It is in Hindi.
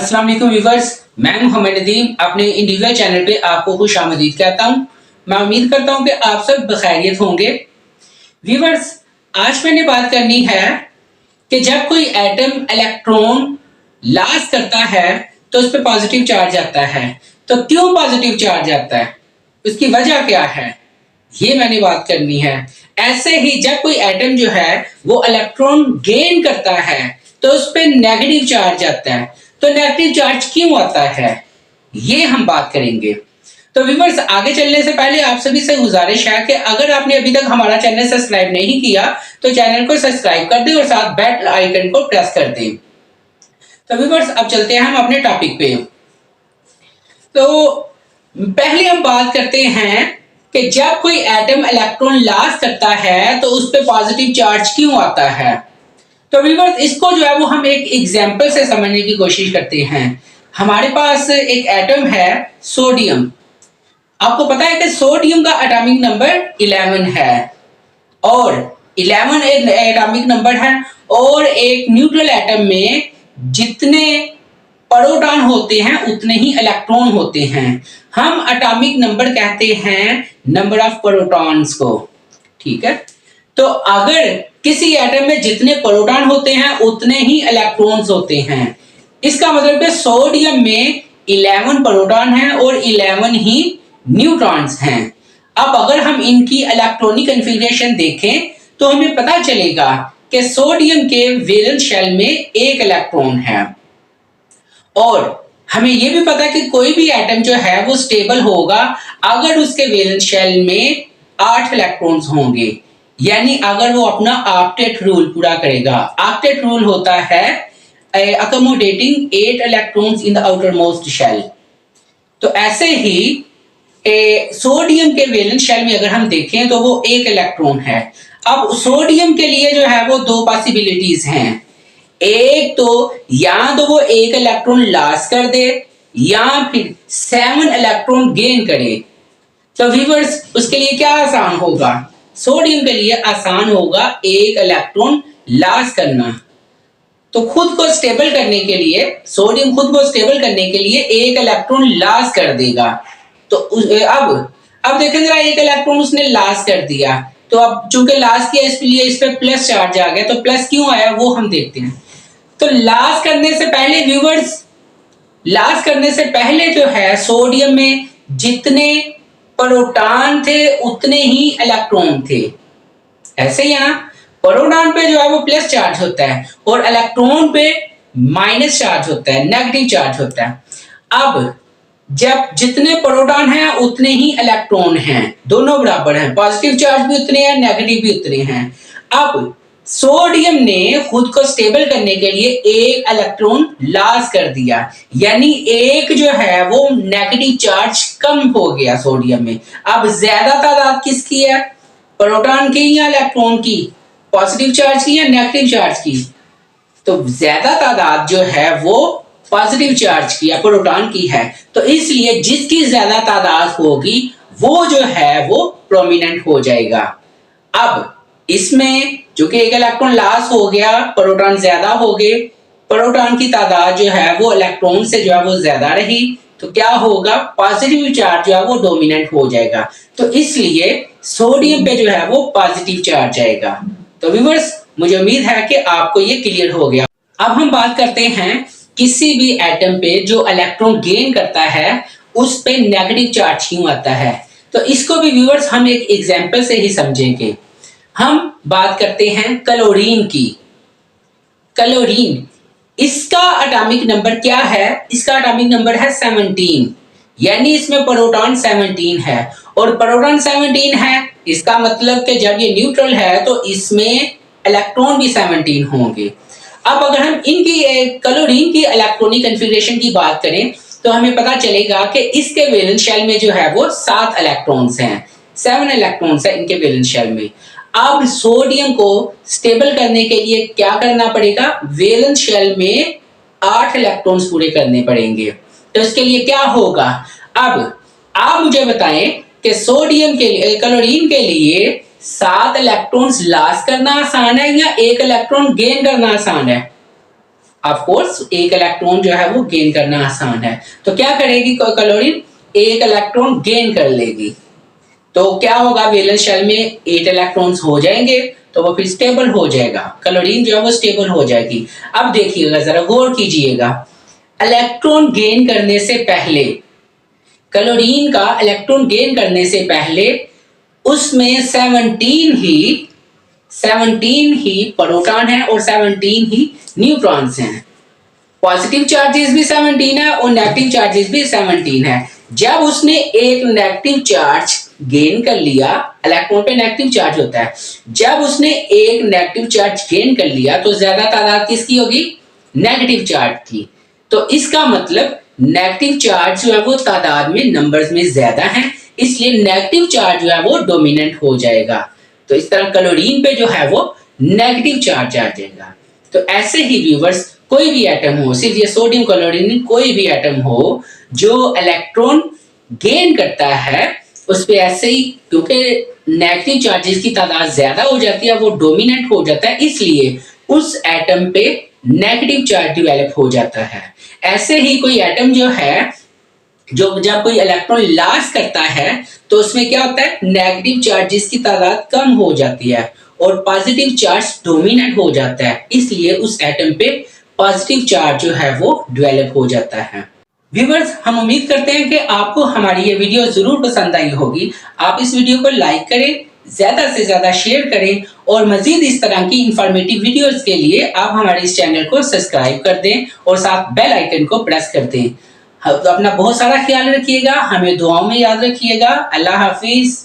अस्सलाम वालेकुम व्यूअर्स, मैं मोहम्मद नदीम अपने इंडिविजुअल चैनल पे आपको खुशामदीद कहता हूँ। मैं उम्मीद करता हूँ कि आप सब बखैरियत होंगे। व्यूअर्स, आज मैंने बात करनी है कि जब कोई एटम इलेक्ट्रॉन लॉस करता है तो उस पर पॉजिटिव चार्ज आता है। तो क्यों पॉजिटिव चार्ज आता है, उसकी वजह क्या है, ये मैंने बात करनी है। ऐसे ही जब कोई एटम जो है वो इलेक्ट्रॉन गेन करता है तो उस पर नेगेटिव चार्ज आता है। तो नेगेटिव चार्ज क्यों आता है, ये हम बात करेंगे। तो व्यूअर्स, आगे चलने से पहले आप सभी से गुजारिश है कि अगर आपने अभी तक हमारा चैनल सब्सक्राइब नहीं किया तो चैनल को सब्सक्राइब कर दें और साथ बेल आइकन को प्रेस कर दें। तो व्यूअर्स, अब चलते हैं हम अपने टॉपिक पे। तो पहले हम बात करते हैं कि जब कोई एटम इलेक्ट्रॉन लॉस करता है तो उस पर पॉजिटिव चार्ज क्यों आता है। तो व्यूअर्स, इसको जो है वो हम एक एग्जांपल से समझने की कोशिश करते हैं। हमारे पास एक एटम है सोडियम। आपको पता है कि सोडियम का एटॉमिक नंबर 11 है और 11 एक एटॉमिक नंबर है और एक न्यूट्रल एटम में जितने प्रोटॉन होते हैं उतने ही इलेक्ट्रॉन होते हैं। हम एटॉमिक नंबर कहते हैं नंबर ऑफ प्रोटॉन्स को, ठीक है। तो अगर किसी एटम में जितने प्रोटॉन होते हैं उतने ही इलेक्ट्रॉन्स होते हैं, इसका मतलब कि सोडियम में 11 प्रोटॉन हैं और 11 ही न्यूट्रॉन्स हैं। अब अगर हम इनकी इलेक्ट्रॉनिक कॉन्फ़िगरेशन देखें तो हमें पता चलेगा कि सोडियम के वैलेंस शेल में एक इलेक्ट्रॉन है और हमें यह भी पता है कि कोई भी एटम जो है वो स्टेबल होगा अगर उसके वैलेंस शेल में 8 इलेक्ट्रॉन्स होंगे, यानी अगर वो अपना ऑक्टेट रूल पूरा करेगा। ऑक्टेट रूल होता है accommodating 8 electrons in the outermost shell। तो ऐसे ही सोडियम के वैलेंस शेल में अगर हम देखें तो वो 1 इलेक्ट्रॉन है। अब सोडियम के लिए जो है वो दो पॉसिबिलिटीज हैं। एक तो या तो वो 1 इलेक्ट्रॉन लॉस कर दे या फिर 7 इलेक्ट्रॉन गेन करे। तो व्यूअर्स, उसके लिए क्या आसान होगा, सोडियम के लिए आसान होगा 1 इलेक्ट्रॉन लॉस करना। तो खुद को स्टेबल करने के लिए सोडियम खुद को स्टेबल करने के लिए 1 इलेक्ट्रॉन लॉस कर देगा। तो अब देखें जरा, 1 इलेक्ट्रॉन उसने लॉस कर दिया तो अब चूंकि लॉस किया इसलिए इस पे प्लस चार्ज आ गया। तो प्लस क्यों आया वो हम देखते हैं। तो लॉस करने से पहले व्यूअर्स, लॉस करने से पहले जो है सोडियम में जितने प्रोटॉन थे उतने ही इलेक्ट्रॉन थे। ऐसे यहाँ प्रोटॉन पे जो है वो प्लस चार्ज होता है और इलेक्ट्रॉन पे माइनस चार्ज होता है, नेगेटिव चार्ज होता है। अब जब जितने प्रोटॉन हैं उतने ही इलेक्ट्रॉन हैं, दोनों बराबर हैं, पॉजिटिव चार्ज भी उतने हैं, नेगेटिव भी उतने हैं। अब सोडियम ने खुद को स्टेबल करने के लिए 1 इलेक्ट्रॉन लॉस कर दिया, यानी एक जो है वो नेगेटिव चार्ज कम हो गया सोडियम में। अब ज्यादा तादाद किसकी है, प्रोटॉन की या इलेक्ट्रॉन की, पॉजिटिव चार्ज की या नेगेटिव चार्ज की। तो ज्यादा तादाद जो है वो पॉजिटिव चार्ज की या प्रोटॉन की है। तो इसलिए जिसकी ज्यादा तादाद होगी वो जो है वो प्रोमिनेंट हो जाएगा। अब इसमें चूंकि 1 इलेक्ट्रॉन लॉस हो गया, प्रोटॉन ज्यादा हो गए, प्रोटॉन की तादाद जो है वो इलेक्ट्रॉन से जो है वो ज्यादा रही, तो क्या होगा, पॉजिटिव चार्ज जो है वो डोमिनेंट हो जाएगा। तो इसलिए सोडियम पे जो है वो पॉजिटिव चार्ज आएगा। तो व्यूअर्स, मुझे उम्मीद है कि आपको ये क्लियर हो गया। अब हम बात करते हैं किसी भी एटम पे जो इलेक्ट्रॉन गेन करता है उस पे नेगेटिव चार्ज क्यों आता है। तो इसको भी व्यूअर्स हम एक एग्जांपल से ही समझेंगे। हम बात करते हैं क्लोरीन की। क्लोरीन, इसका एटॉमिक नंबर क्या है, इसका एटॉमिक नंबर है 17, यानी इसमें प्रोटॉन 17 है और प्रोटॉन 17 है, इसका मतलब कि जब ये न्यूट्रल है तो इसमें इलेक्ट्रॉन भी 17 होंगे। अब अगर हम इनकी क्लोरीन की इलेक्ट्रॉनिक कॉन्फ़िगरेशन की बात करें तो हमें पता चलेगा कि इसके वैलेंस शेल में जो है वो 7 इलेक्ट्रॉन्स हैं, 7 इलेक्ट्रॉन्स हैं इनके वैलेंस शेल में। अब सोडियम को स्टेबल करने के लिए क्या करना पड़ेगा, वैलेंस शेल में 8 इलेक्ट्रॉन्स पूरे करने पड़ेंगे। तो इसके लिए क्या होगा, अब आप मुझे बताएं कि सोडियम के लिए, क्लोरीन के लिए 7 इलेक्ट्रॉन्स लॉस करना आसान है या 1 इलेक्ट्रॉन गेन करना आसान है। ऑफ कोर्स एक इलेक्ट्रॉन जो है वो गेन करना आसान है। तो क्या करेगी क्लोरीन, एक इलेक्ट्रॉन गेन कर लेगी। तो क्या होगा, वैलेंस शेल में 8 इलेक्ट्रॉन्स हो जाएंगे, तो वो फिर स्टेबल हो जाएगा, क्लोरीन जो है वो स्टेबल हो जाएगी। अब देखिएगा, जरा गौर कीजिएगा, इलेक्ट्रॉन गेन करने से पहले, क्लोरीन का इलेक्ट्रॉन गेन करने से पहले उसमें 17 ही प्रोटॉन है और 17 ही न्यूट्रॉन्स हैं। पॉजिटिव चार्जेस भी 17 है और नेगेटिव चार्जेस भी 17 है। जब उसने एक नेगेटिव चार्ज गेन कर लिया, इलेक्ट्रॉन पे नेगेटिव चार्ज होता है, जब उसने एक नेगेटिव चार्ज गेन कर लिया तो ज्यादा तादाद किसकी होगी, नेगेटिव चार्ज की। तो इसका मतलब नेगेटिव चार्ज जो है वो तादाद में, नंबर्स में ज्यादा है, इसलिए नेगेटिव चार्ज जो है वो डोमिनेंट हो जाएगा। तो इस तरह क्लोरीन पे जो है वो नेगेटिव चार्ज आ जाएगा। तो ऐसे ही व्यूवर्स, कोई भी एटम हो, सिर्फ ये सोडियम क्लोरीन, कोई भी एटम हो जो इलेक्ट्रॉन गेन करता है, उस पे ऐसे ही, क्योंकि नेगेटिव चार्जेस की तादाद ज्यादा हो जाती है, वो डोमिनेंट हो जाता है, इसलिए उस एटम पे नेगेटिव चार्ज डेवलप हो जाता है। ऐसे ही कोई एटम जो है, जो जब कोई इलेक्ट्रॉन लॉस करता है तो उसमें क्या होता है, नेगेटिव चार्जेस की तादाद कम हो जाती है और पॉजिटिव चार्ज डोमिनेंट हो जाता है, इसलिए उस एटम पे पॉजिटिव चार्ज जो है वो डेवलप हो जाता है। व्यूअर्स, हम उम्मीद करते हैं कि आपको हमारी ये वीडियो जरूर पसंद आई होगी। आप इस वीडियो को लाइक करें, ज्यादा से ज्यादा शेयर करें और मजीद इस तरह की इंफॉर्मेटिव वीडियोस के लिए आप हमारे इस चैनल को सब्सक्राइब कर दें और साथ बेल आइकन को प्रेस कर दें। तो अपना बहुत सारा ख्याल रखिएगा, हमें दुआओं में याद रखिएगा। अल्लाह हाफिज।